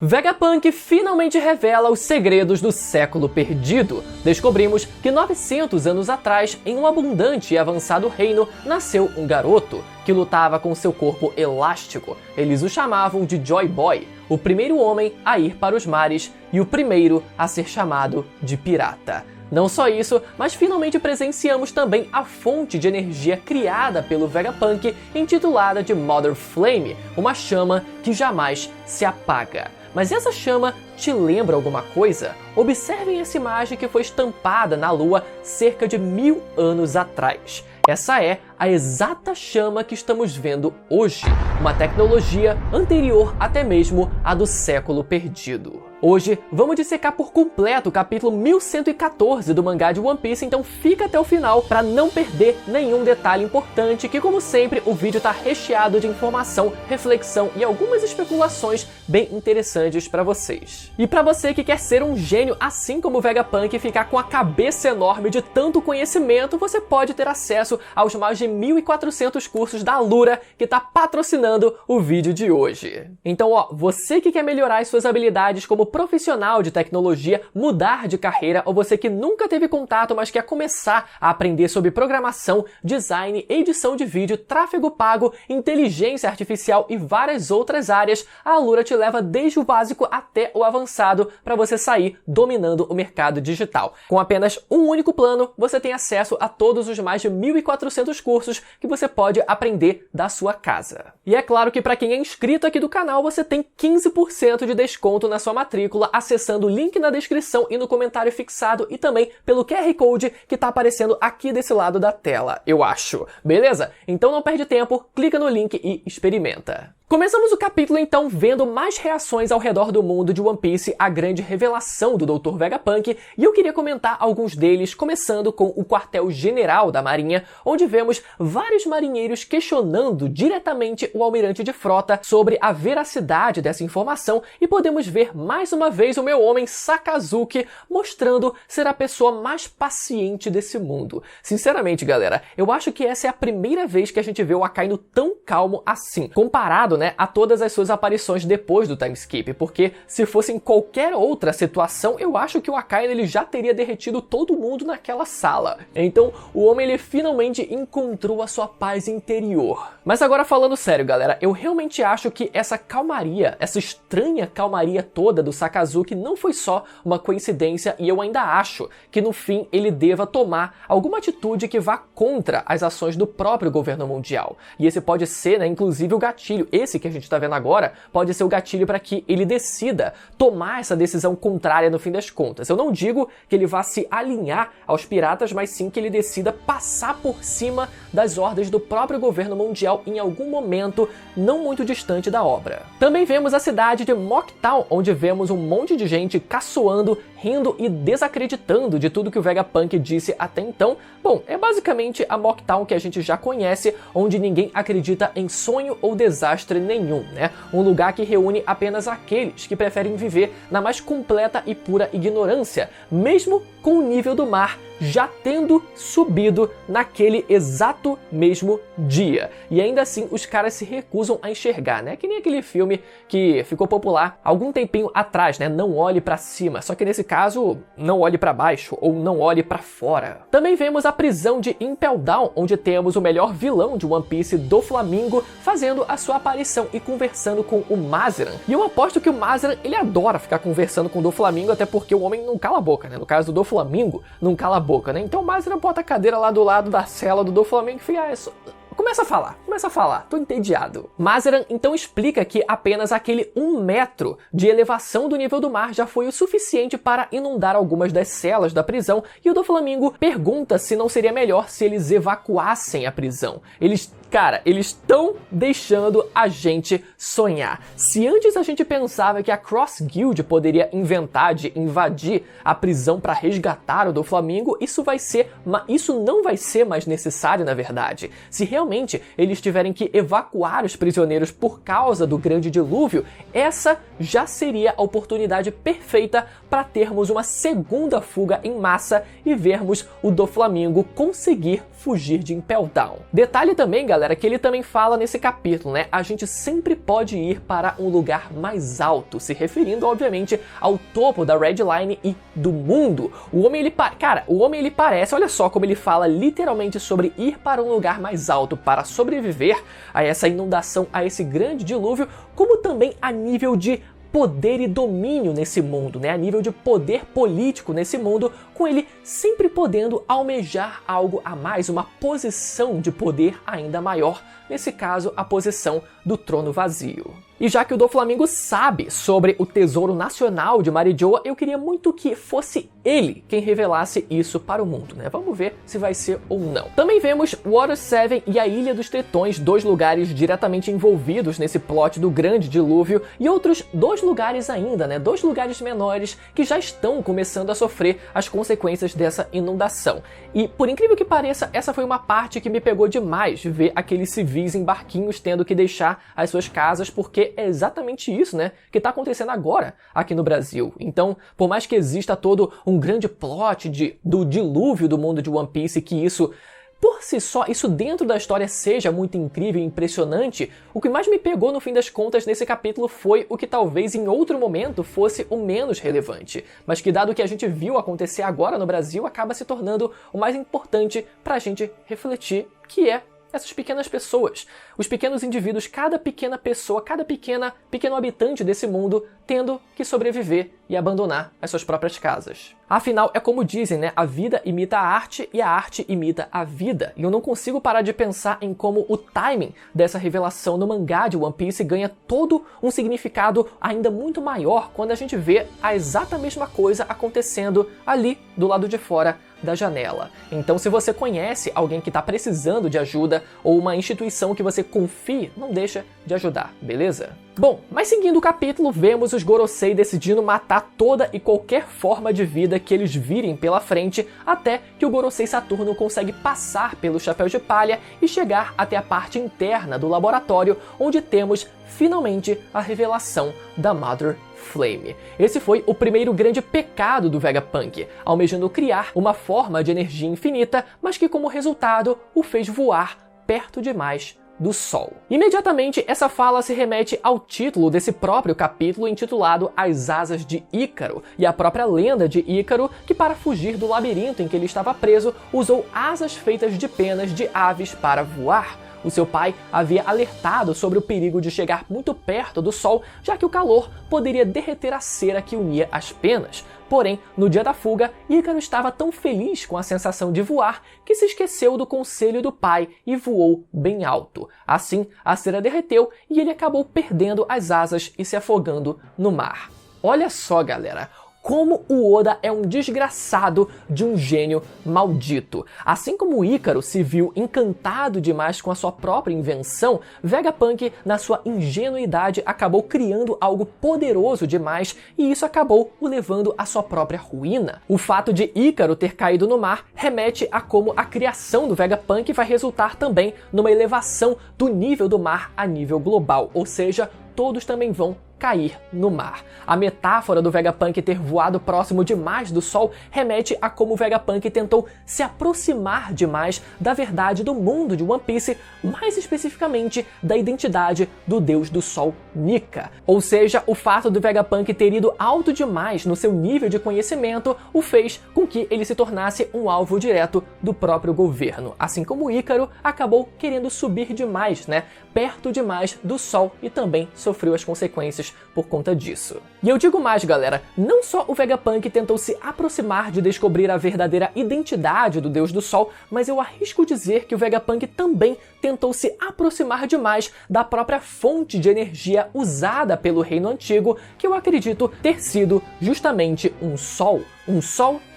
Vegapunk finalmente revela os segredos do século perdido. Descobrimos que 900 anos atrás, em um abundante e avançado reino, nasceu um garoto que lutava com seu corpo elástico. Eles o chamavam de Joy Boy, o primeiro homem a ir para os mares e o primeiro a ser chamado de pirata. Não só isso, mas finalmente presenciamos também a fonte de energia criada pelo Vegapunk, intitulada de Mother Flame, uma chama que jamais se apaga. Mas essa chama te lembra alguma coisa? Observem essa imagem que foi estampada na Lua cerca de 1000 anos atrás. Essa é a exata chama que estamos vendo hoje, uma tecnologia anterior até mesmo à do século perdido. Hoje, vamos dissecar por completo o capítulo 1114 do mangá de One Piece, então fica até o final para não perder nenhum detalhe importante, que como sempre o vídeo está recheado de informação, reflexão e algumas especulações bem interessantes para vocês. E para você que quer ser um gênio assim como o Vegapunk e ficar com a cabeça enorme de tanto conhecimento, você pode ter acesso aos mais de 1400 cursos da Alura que está patrocinando o vídeo de hoje. Então, você que quer melhorar as suas habilidades como profissional de tecnologia, mudar de carreira, ou você que nunca teve contato, mas quer começar a aprender sobre programação, design, edição de vídeo, tráfego pago, inteligência artificial e várias outras áreas, a Alura te leva desde o básico até o avançado para você sair dominando o mercado digital. Com apenas um único plano, você tem acesso a todos os mais de 1400 cursos que você pode aprender da sua casa. E é claro que para quem é inscrito aqui do canal, você tem 15% de desconto na sua matrícula acessando o link na descrição e no comentário fixado e também pelo QR Code que está aparecendo aqui desse lado da tela, eu acho. Beleza? Então não perde tempo, clica no link e experimenta. Começamos o capítulo então vendo mais reações ao redor do mundo de One Piece, a grande revelação do Dr. Vegapunk, e eu queria comentar alguns deles, começando com o quartel-general da Marinha, onde vemos vários marinheiros questionando diretamente o almirante de frota sobre a veracidade dessa informação, e podemos ver mais uma vez o meu homem Sakazuki mostrando ser a pessoa mais paciente desse mundo. Sinceramente, galera, eu acho que essa é a primeira vez que a gente vê o Akainu tão calmo assim, comparado a todas as suas aparições depois do time skip, porque se fosse em qualquer outra situação, eu acho que o Akainu ele já teria derretido todo mundo naquela sala. Então, o homem ele finalmente encontrou a sua paz interior. Mas agora falando sério, galera, eu realmente acho que essa calmaria, essa estranha calmaria toda do Sakazuki não foi só uma coincidência, e eu ainda acho que no fim ele deva tomar alguma atitude que vá contra as ações do próprio governo mundial. E esse pode ser, inclusive o gatilho. Esse que a gente está vendo agora pode ser o gatilho para que ele decida tomar essa decisão contrária no fim das contas. Eu não digo que ele vá se alinhar aos piratas, mas sim que ele decida passar por cima das ordens do próprio governo mundial em algum momento não muito distante da obra. Também vemos a cidade de Mocktown, onde vemos um monte de gente caçoando, rindo e desacreditando de tudo que o Vegapunk disse até então. Bom, é basicamente a Mocktown que a gente já conhece, onde ninguém acredita em sonho ou desastre nenhum, Um lugar que reúne apenas aqueles que preferem viver na mais completa e pura ignorância, mesmo com o nível do mar já tendo subido naquele exato mesmo dia. E ainda assim os caras se recusam a enxergar, Que nem aquele filme que ficou popular algum tempinho atrás, Não Olhe Pra Cima, só que nesse caso, não olhe pra baixo ou não olhe pra fora. Também vemos a prisão de Impel Down, onde temos o melhor vilão de One Piece, Doflamingo, fazendo a sua aparição e conversando com o Mazeran. E eu aposto que o Mazeran, ele adora ficar conversando com o Doflamingo, até porque o homem não cala a boca, No caso do Doflamingo, não cala a boca, Então o Mazeran bota a cadeira lá do lado da cela do Doflamingo e fica... Começa a falar, tô entediado. Mazeran então explica que apenas aquele 1 metro de elevação do nível do mar já foi o suficiente para inundar algumas das celas da prisão, e o Doflamingo pergunta se não seria melhor se eles evacuassem a prisão. Eles estão deixando a gente sonhar. Se antes a gente pensava que a Cross Guild poderia inventar de invadir a prisão para resgatar o Doflamingo, isso não vai ser mais necessário, na verdade. Se realmente eles tiverem que evacuar os prisioneiros por causa do grande dilúvio, essa já seria a oportunidade perfeita para termos uma segunda fuga em massa e vermos o Doflamingo conseguir fugir de Impel Down. Detalhe também, galera, galera, que ele também fala nesse capítulo, né? A gente sempre pode ir para um lugar mais alto, se referindo, obviamente, ao topo da Red Line e do mundo. O homem, ele parece, olha só como ele fala literalmente sobre ir para um lugar mais alto para sobreviver a essa inundação, a esse grande dilúvio, como também a nível de poder e domínio nesse mundo, né? A nível de poder político nesse mundo, com ele sempre podendo almejar algo a mais, uma posição de poder ainda maior, nesse caso a posição do trono vazio. E já que o Doflamingo sabe sobre o tesouro nacional de Marijoa, eu queria muito que fosse ele quem revelasse isso para o mundo, né? Vamos ver se vai ser ou não. Também vemos Water 7 e a Ilha dos Tritões, dois lugares diretamente envolvidos nesse plot do grande dilúvio, e outros dois lugares ainda, né? Dois lugares menores que já estão começando a sofrer as consequências dessa inundação. E por incrível que pareça, essa foi uma parte que me pegou demais, ver aqueles civis em barquinhos tendo que deixar as suas casas, porque é exatamente isso, né, que está acontecendo agora aqui no Brasil. Então, por mais que exista todo um grande plot do dilúvio do mundo de One Piece, que isso, por si só, isso dentro da história seja muito incrível e impressionante, o que mais me pegou no fim das contas nesse capítulo foi o que talvez em outro momento fosse o menos relevante, mas que dado que a gente viu acontecer agora no Brasil, acaba se tornando o mais importante para a gente refletir, que é essas pequenas pessoas, os pequenos indivíduos, cada pequena pessoa, cada pequeno habitante desse mundo tendo que sobreviver e abandonar as suas próprias casas. Afinal, é como dizem, né? A vida imita a arte e a arte imita a vida. E eu não consigo parar de pensar em como o timing dessa revelação no mangá de One Piece ganha todo um significado ainda muito maior quando a gente vê a exata mesma coisa acontecendo ali do lado de fora da janela. Então, se você conhece alguém que está precisando de ajuda ou uma instituição que você confie, não deixa de ajudar, beleza? Bom, mas seguindo o capítulo, vemos os Gorosei decidindo matar toda e qualquer forma de vida que eles virem pela frente, até que o Gorosei Saturno consegue passar pelo Chapéu de Palha e chegar até a parte interna do laboratório, onde temos finalmente a revelação da Mother Flame. Esse foi o primeiro grande pecado do Vegapunk, almejando criar uma forma de energia infinita, mas que como resultado o fez voar perto demais do Sol. Imediatamente, essa fala se remete ao título desse próprio capítulo intitulado As Asas de Ícaro, e a própria lenda de Ícaro, que para fugir do labirinto em que ele estava preso, usou asas feitas de penas de aves para voar. O seu pai havia alertado sobre o perigo de chegar muito perto do Sol, já que o calor poderia derreter a cera que unia as penas. Porém, no dia da fuga, Ícaro estava tão feliz com a sensação de voar que se esqueceu do conselho do pai e voou bem alto. Assim, a cera derreteu e ele acabou perdendo as asas e se afogando no mar. Olha só, galera! Como o Oda é um desgraçado de um gênio maldito. Assim como Ícaro se viu encantado demais com a sua própria invenção, Vegapunk, na sua ingenuidade, acabou criando algo poderoso demais e isso acabou o levando à sua própria ruína. O fato de Ícaro ter caído no mar remete a como a criação do Vegapunk vai resultar também numa elevação do nível do mar a nível global, ou seja, todos também vão cair no mar. A metáfora do Vegapunk ter voado próximo demais do Sol remete a como o Vegapunk tentou se aproximar demais da verdade do mundo de One Piece, mais especificamente da identidade do deus do Sol, Nika. Ou seja, o fato do Vegapunk ter ido alto demais no seu nível de conhecimento o fez com que ele se tornasse um alvo direto do próprio governo. Assim como Ícaro acabou querendo subir demais, né? Perto demais do Sol e também sofreu as consequências por conta disso. E eu digo mais, galera, não só o Vegapunk tentou se aproximar de descobrir a verdadeira identidade do Deus do Sol, mas eu arrisco dizer que o Vegapunk também tentou se aproximar demais da própria fonte de energia usada pelo Reino Antigo, que eu acredito ter sido justamente um sol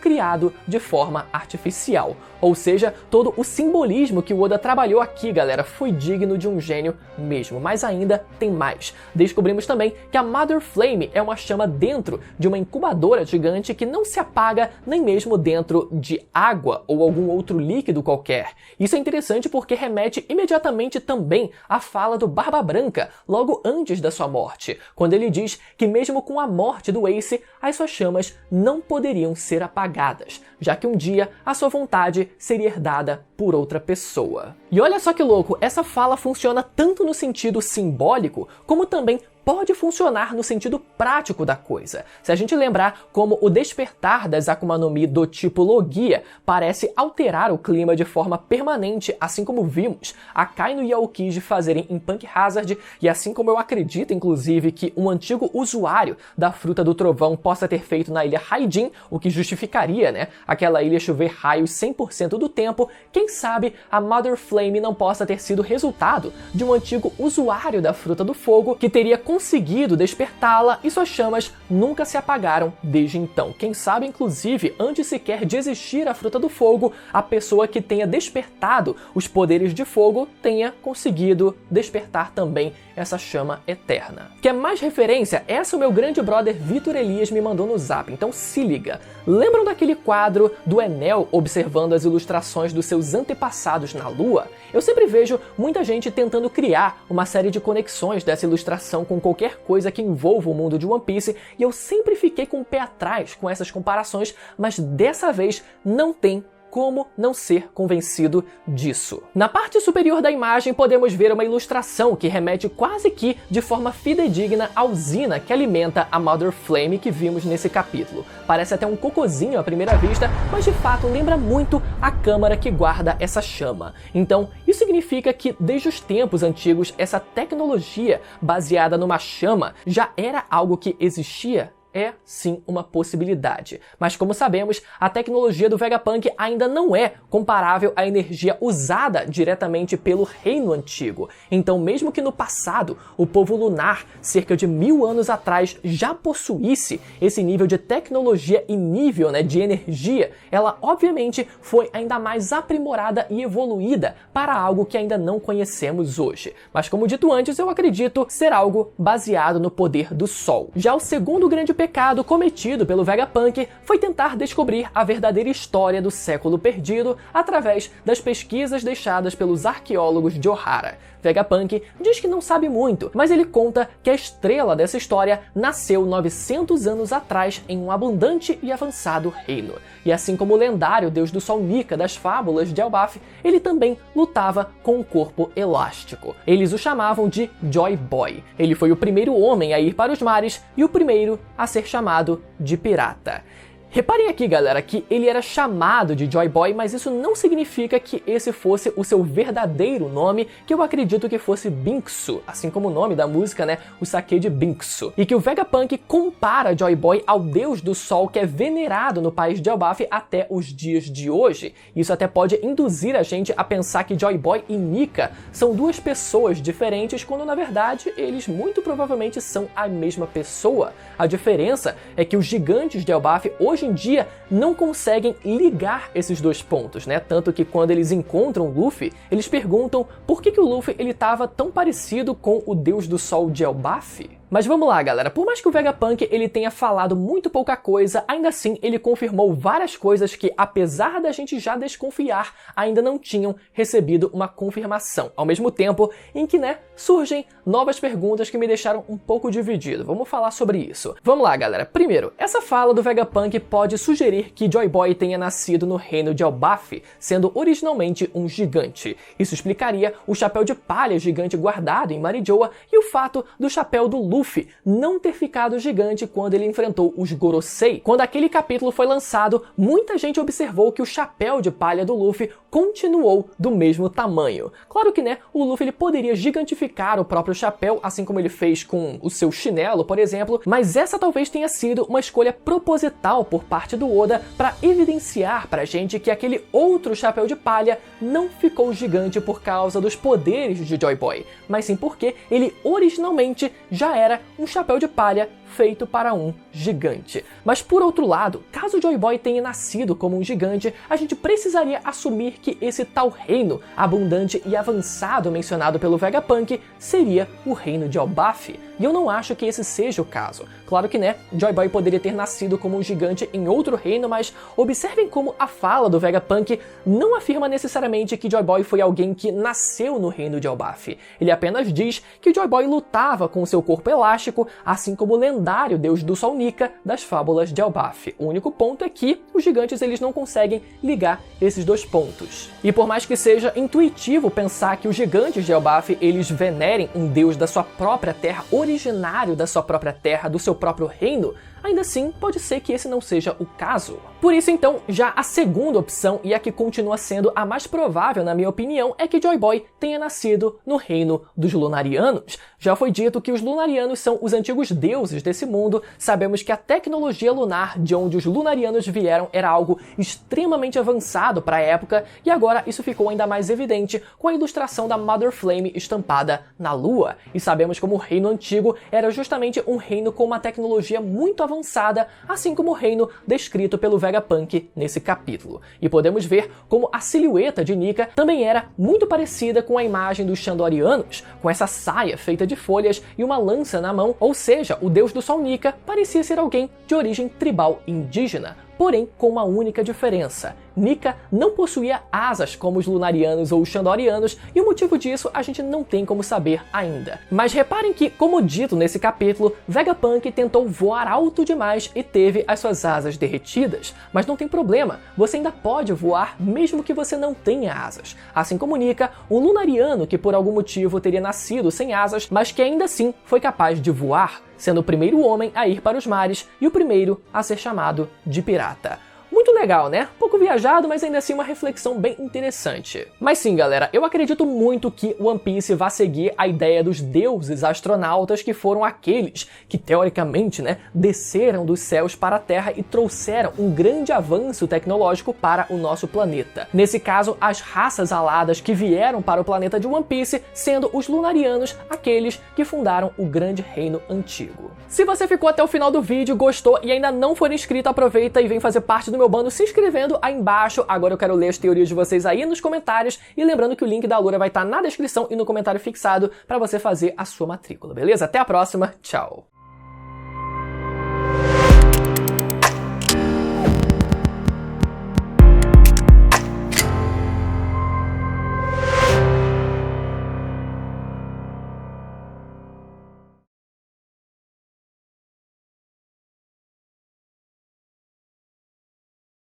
criado de forma artificial. Ou seja, todo o simbolismo que o Oda trabalhou aqui, galera, foi digno de um gênio mesmo. Mas ainda tem mais. Descobrimos também que a Mother Flame é uma chama dentro de uma incubadora gigante que não se apaga nem mesmo dentro de água ou algum outro líquido qualquer. Isso é interessante porque remete imediatamente também à fala do Barba Branca, logo antes da sua morte, quando ele diz que mesmo com a morte do Ace, as suas chamas não poderiam ser apagadas. apagadas, já que um dia a sua vontade seria herdada por outra pessoa. E olha só que louco, essa fala funciona tanto no sentido simbólico, como também pode funcionar no sentido prático da coisa. Se a gente lembrar como o despertar das Akuma no Mi do tipo Logia parece alterar o clima de forma permanente, assim como vimos Akainu e Aokiji fazerem em Punk Hazard, e assim como eu acredito, inclusive, que um antigo usuário da Fruta do Trovão possa ter feito na ilha Raijin, o que justificaria, né, aquela ilha chover raios 100% do tempo, quem sabe a Mother Flame não possa ter sido resultado de um antigo usuário da Fruta do Fogo que teria conseguido despertá-la e suas chamas nunca se apagaram desde então. Quem sabe, inclusive, antes sequer de existir a Fruta do Fogo, a pessoa que tenha despertado os poderes de fogo tenha conseguido despertar também essa chama eterna. Quer mais referência? Essa o meu grande brother Vitor Elias me mandou no zap, então se liga. Lembram daquele quadro do Enel observando as ilustrações dos seus antepassados na Lua? Eu sempre vejo muita gente tentando criar uma série de conexões dessa ilustração com qualquer coisa que envolva o mundo de One Piece, e eu sempre fiquei com o pé atrás com essas comparações, mas dessa vez não tem como não ser convencido disso. Na parte superior da imagem podemos ver uma ilustração que remete quase que de forma fidedigna à usina que alimenta a Mother Flame que vimos nesse capítulo. Parece até um cocôzinho à primeira vista, mas de fato lembra muito a câmara que guarda essa chama. Então, isso significa que desde os tempos antigos essa tecnologia baseada numa chama já era algo que existia? É sim uma possibilidade. Mas como sabemos, a tecnologia do Vegapunk ainda não é comparável à energia usada diretamente pelo Reino Antigo. Então, mesmo que no passado o povo lunar, cerca de 1000 anos atrás, já possuísse esse nível de tecnologia e nível, de energia, ela obviamente foi ainda mais aprimorada e evoluída para algo que ainda não conhecemos hoje. Mas como dito antes, eu acredito ser algo baseado no poder do Sol. Já o segundo grande pecado cometido pelo Vegapunk foi tentar descobrir a verdadeira história do século perdido através das pesquisas deixadas pelos arqueólogos de Ohara. Vegapunk diz que não sabe muito, mas ele conta que a estrela dessa história nasceu 900 anos atrás em um abundante e avançado reino. E assim como o lendário deus do sol Nika das fábulas de Elbaf, ele também lutava com um corpo elástico. Eles o chamavam de Joy Boy. Ele foi o primeiro homem a ir para os mares e o primeiro a ser chamado de pirata. Reparem aqui, galera, que ele era chamado de Joy Boy, mas isso não significa que esse fosse o seu verdadeiro nome, que eu acredito que fosse Binksu, assim como o nome da música, o Sake de Binksu. E que o Vegapunk compara Joy Boy ao deus do sol que é venerado no país de Elbaf até os dias de hoje. Isso até pode induzir a gente a pensar que Joy Boy e Nika são duas pessoas diferentes, quando na verdade eles muito provavelmente são a mesma pessoa. A diferença é que os gigantes de Elbaf hoje em dia não conseguem ligar esses dois pontos, Tanto que quando eles encontram o Luffy, eles perguntam por que o Luffy estava tão parecido com o Deus do Sol de Elbaf. Mas vamos lá, galera, por mais que o Vegapunk ele tenha falado muito pouca coisa, ainda assim ele confirmou várias coisas que, apesar da gente já desconfiar, ainda não tinham recebido uma confirmação. Ao mesmo tempo em que, surgem novas perguntas que me deixaram um pouco dividido. Vamos falar sobre isso. Vamos lá, galera. Primeiro, essa fala do Vegapunk pode sugerir que Joy Boy tenha nascido no reino de Elbaf, sendo originalmente um gigante. Isso explicaria o chapéu de palha gigante guardado em Marijoa e o fato do chapéu do Luffy não ter ficado gigante quando ele enfrentou os Gorosei. Quando aquele capítulo foi lançado, muita gente observou que o chapéu de palha do Luffy continuou do mesmo tamanho. Claro que, o Luffy ele poderia gigantificar o próprio chapéu, assim como ele fez com o seu chinelo, por exemplo, mas essa talvez tenha sido uma escolha proposital por parte do Oda para evidenciar pra gente que aquele outro chapéu de palha não ficou gigante por causa dos poderes de Joy Boy, mas sim porque ele originalmente já era um chapéu de palha feito para um gigante. Mas por outro lado, caso Joy Boy tenha nascido como um gigante, a gente precisaria assumir que esse tal reino abundante e avançado mencionado pelo Vegapunk seria o reino de Elbaf. E eu não acho que esse seja o caso. Claro que, Joy Boy poderia ter nascido como um gigante em outro reino, mas observem como a fala do Vegapunk não afirma necessariamente que Joy Boy foi alguém que nasceu no reino de Elbaf. Ele apenas diz que Joy Boy lutava com seu corpo elástico, assim como o lendário lendário deus do sol Nika das fábulas de Elbaf. O único ponto é que os gigantes eles não conseguem ligar esses dois pontos. E por mais que seja intuitivo pensar que os gigantes de Elbaf eles venerem um deus da sua própria terra, originário da sua própria terra, do seu próprio reino, ainda assim pode ser que esse não seja o caso. Por isso então, já a segunda opção, e a que continua sendo a mais provável na minha opinião, é que Joy Boy tenha nascido no reino dos Lunarianos. Já foi dito que os Lunarianos são os antigos deuses desse mundo, sabemos que a tecnologia lunar de onde os Lunarianos vieram era algo extremamente avançado para a época, e agora isso ficou ainda mais evidente com a ilustração da Mother Flame estampada na lua. E sabemos como o reino antigo era justamente um reino com uma tecnologia muito avançada, assim como o reino descrito pelo Vegapunk nesse capítulo. E podemos ver como a silhueta de Nika também era muito parecida com a imagem dos Shandorianos, com essa saia feita de folhas e uma lança na mão, ou seja, o deus do sol Nika parecia ser alguém de origem tribal indígena, porém com uma única diferença. Nika não possuía asas como os Lunarianos ou os Shandorianos, e o motivo disso a gente não tem como saber ainda. Mas reparem que, como dito nesse capítulo, Vegapunk tentou voar alto demais e teve as suas asas derretidas. Mas não tem problema, você ainda pode voar mesmo que você não tenha asas. Assim como Nika, um Lunariano que por algum motivo teria nascido sem asas, mas que ainda assim foi capaz de voar, sendo o primeiro homem a ir para os mares e o primeiro a ser chamado de pirata. Muito legal, né? Pouco viajado, mas ainda assim uma reflexão bem interessante. Mas sim, galera, eu acredito muito que One Piece vai seguir a ideia dos deuses astronautas, que foram aqueles que, teoricamente, né, desceram dos céus para a Terra e trouxeram um grande avanço tecnológico para o nosso planeta. Nesse caso, as raças aladas que vieram para o planeta de One Piece, sendo os Lunarianos aqueles que fundaram o grande reino antigo. Se você ficou até o final do vídeo, gostou e ainda não for inscrito, aproveita e vem fazer parte do meu bando se inscrevendo aí embaixo. Agora eu quero ler as teorias de vocês aí nos comentários, e lembrando que o link da Alura vai estar na descrição e no comentário fixado para você fazer a sua matrícula, beleza? Até a próxima, tchau!